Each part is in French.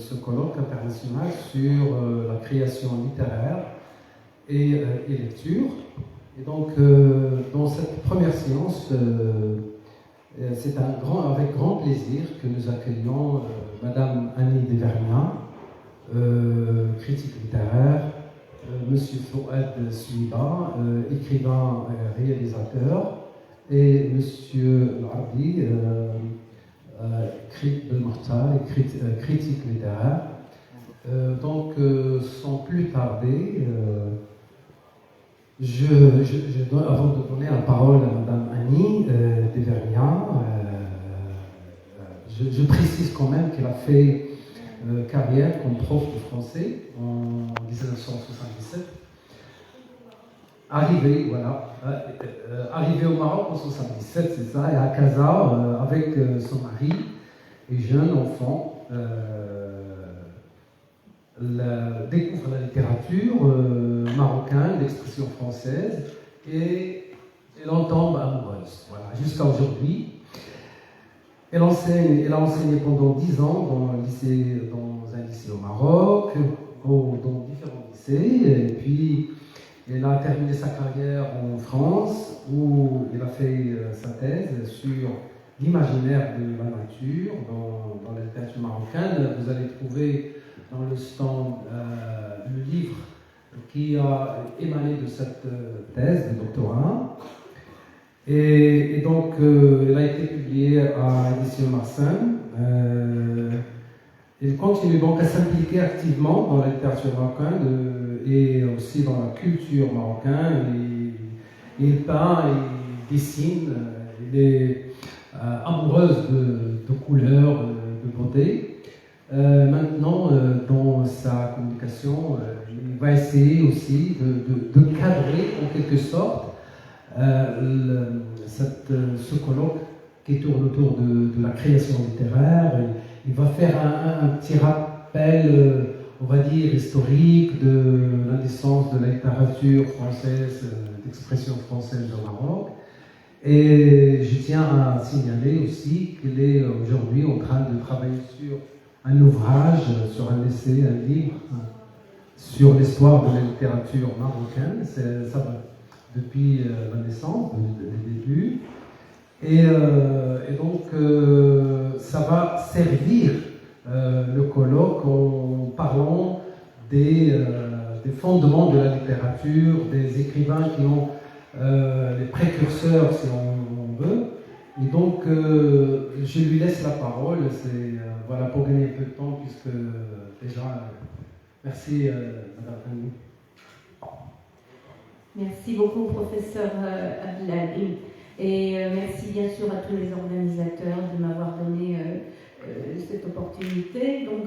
ce colloque international sur la création littéraire et lecture. Et donc, dans cette première séance, c'est avec grand plaisir que nous accueillons Madame Annie Devernia, critique littéraire, Monsieur Fouad Souiba, écrivain et réalisateur, et Monsieur Lardi, critique littéraire. Donc, sans plus tarder, avant de donner la parole à Madame Annie Devernia, je précise quand même qu'elle a fait carrière comme prof de français en 1977. Arrivée au Maroc en 1977, c'est ça, et à Casa avec son mari et jeune enfant. Découvre la littérature marocaine, l'expression française, et elle en tombe amoureuse, voilà, jusqu'à aujourd'hui. Elle a enseigné pendant 10 ans dans un lycée au Maroc, dans différents lycées, et puis elle a terminé sa carrière en France, où elle a fait sa thèse sur l'imaginaire de la nature dans la littérature marocaine. Vous allez trouver dans le stand le livre qui a émané de cette thèse de doctorat. Et donc, elle a été publiée à l'édition Marsan. Elle continue donc à s'impliquer activement dans la littérature marocaine et aussi dans la culture marocaine. Elle peint, elle dessine, elle est amoureuse de couleurs, de beauté. Maintenant, dans sa communication, il va essayer aussi de cadrer en quelque sorte ce colloque qui tourne autour de la création littéraire. Il va faire un petit rappel, on va dire, historique de la naissance de la littérature française, d'expression française au Maroc. Et je tiens à signaler aussi qu'il est aujourd'hui en train de travailler sur un ouvrage, sur un essai, un livre sur l'histoire de la littérature marocaine. Ça va depuis la naissance, le début. Et donc, ça va servir le colloque en parlant des fondements de la littérature, des écrivains qui ont les précurseurs, si on veut. Et donc, je lui laisse la parole, voilà, pour gagner un peu de temps, puisque déjà, merci Madame Annie. Merci beaucoup, professeur Abdelali. Et merci bien sûr à tous les organisateurs de m'avoir donné cette opportunité. Donc,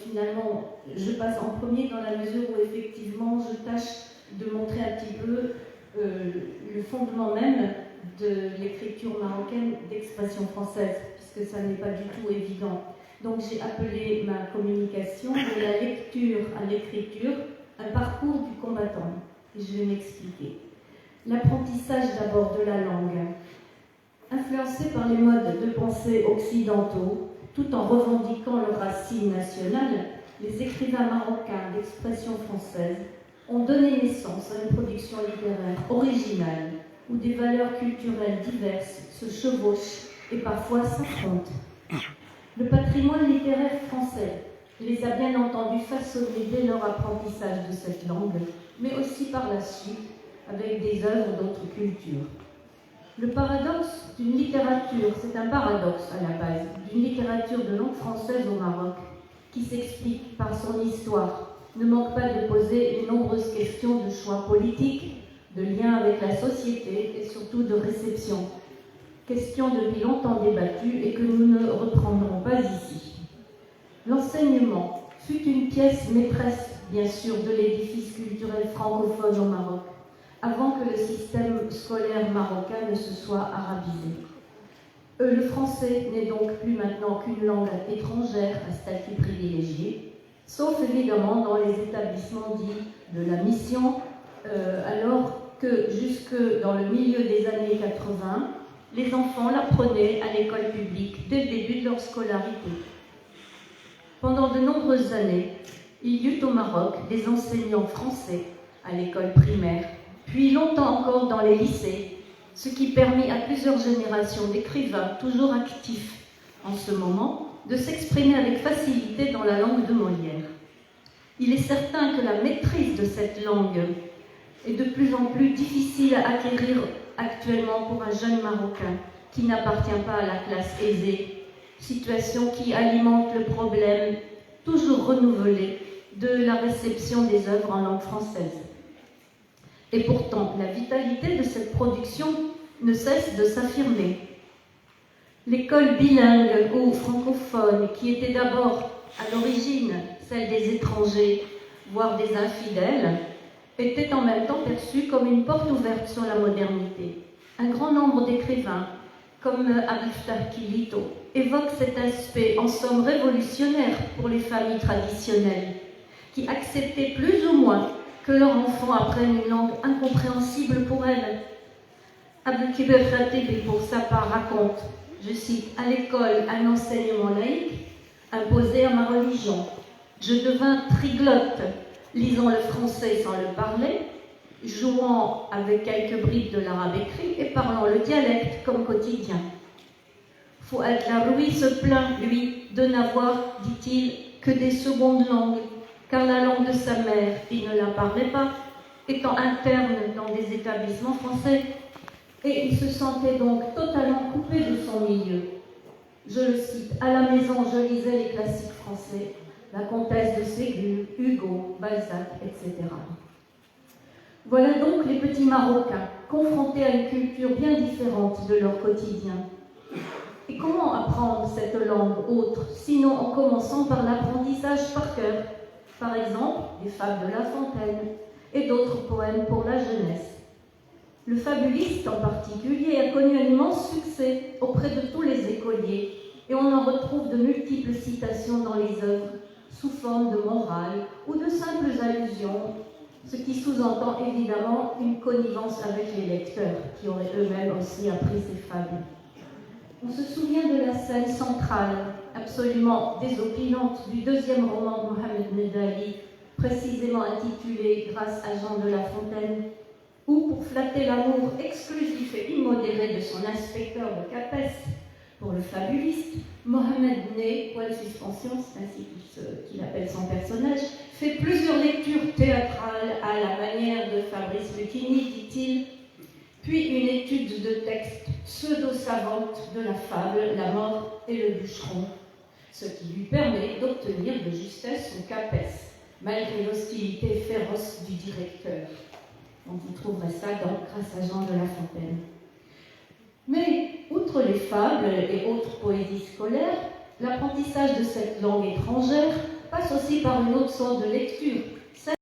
finalement, je passe en premier dans la mesure où, effectivement, je tâche de montrer un petit peu le fondement même de l'écriture marocaine d'expression française, puisque ça n'est pas du tout évident. Donc j'ai appelé ma communication de la lecture à l'écriture, un parcours du combattant. Et je vais m'expliquer. L'apprentissage d'abord de la langue. Influencé par les modes de pensée occidentaux, tout en revendiquant leurs racines nationales, les écrivains marocains d'expression française ont donné naissance à une production littéraire originale, où des valeurs culturelles diverses se chevauchent et parfois s'affrontent. Le patrimoine littéraire français les a bien entendu façonner dès leur apprentissage de cette langue, mais aussi par la suite avec des œuvres d'autres cultures. Le paradoxe d'une littérature, c'est un paradoxe à la base, d'une littérature de langue française au Maroc, qui s'explique par son histoire, ne manque pas de poser une nombreuse question de choix politiques, de lien avec la société et surtout de réception. Question depuis longtemps débattue et que nous ne reprendrons pas ici. L'enseignement fut une pièce maîtresse, bien sûr, de l'édifice culturel francophone au Maroc, avant que le système scolaire marocain ne se soit arabisé. Le français n'est donc plus maintenant qu'une langue étrangère à statut privilégié, sauf évidemment dans les établissements dits de la mission, alors que jusque dans le milieu des années 80, les enfants l'apprenaient à l'école publique dès le début de leur scolarité. Pendant de nombreuses années, il y eut au Maroc des enseignants français à l'école primaire, puis longtemps encore dans les lycées, ce qui permit à plusieurs générations d'écrivains toujours actifs en ce moment de s'exprimer avec facilité dans la langue de Molière. Il est certain que la maîtrise de cette langue est de plus en plus difficile à acquérir actuellement pour un jeune Marocain qui n'appartient pas à la classe aisée, situation qui alimente le problème toujours renouvelé de la réception des œuvres en langue française. Et pourtant, la vitalité de cette production ne cesse de s'affirmer. L'école bilingue ou francophone, qui était d'abord à l'origine celle des étrangers, voire des infidèles, était en même temps perçue comme une porte ouverte sur la modernité. Un grand nombre d'écrivains, comme Abdel Fattah Kilito, évoquent cet aspect en somme révolutionnaire pour les familles traditionnelles, qui acceptaient plus ou moins que leur enfant apprenne une langue incompréhensible pour elles. Abdelkibir Khatibi, pour sa part, raconte, je cite, « À l'école, un enseignement laïque imposé à ma religion. Je devins triglotte, lisant le français sans le parler, jouant avec quelques bribes de l'arabe écrit et parlant le dialecte comme quotidien. Fouad Laroui se plaint, lui, de n'avoir, dit-il, que des secondes langues, car la langue de sa mère, il ne la parlait pas, étant interne dans des établissements français, et il se sentait donc totalement coupé de son milieu. Je le cite, à la maison, je lisais les classiques français, la comtesse de Ségur, Hugo, Balzac, etc. Voilà donc les petits Marocains, confrontés à une culture bien différente de leur quotidien. Et comment apprendre cette langue autre, sinon en commençant par l'apprentissage par cœur, par exemple des fables de La Fontaine et d'autres poèmes pour la jeunesse. Le fabuliste en particulier a connu un immense succès auprès de tous les écoliers et on en retrouve de multiples citations dans les œuvres sous forme de morale ou de simples allusions, ce qui sous-entend évidemment une connivence avec les lecteurs qui auraient eux-mêmes aussi appris ces fables. On se souvient de la scène centrale, absolument désopilante, du deuxième roman de Mohamed Nedali, précisément intitulé « Grâce à Jean de La Fontaine », où, pour flatter l'amour exclusif et immodéré de son inspecteur de Capes pour le fabuliste, Mohamed Ney, point de suspension, c'est ainsi qu'il appelle son personnage, fait plusieurs lectures théâtrales à la manière de Fabrice Lucchini, dit-il, puis une étude de texte pseudo-savante de la fable La mort et le bûcheron, ce qui lui permet d'obtenir de justesse son Capes, malgré l'hostilité féroce du directeur. Donc vous trouverez ça dans Grâce à Jean de La Fontaine. Mais, outre les fables et autres poésies scolaires, l'apprentissage de cette langue étrangère passe aussi par une autre sorte de lecture,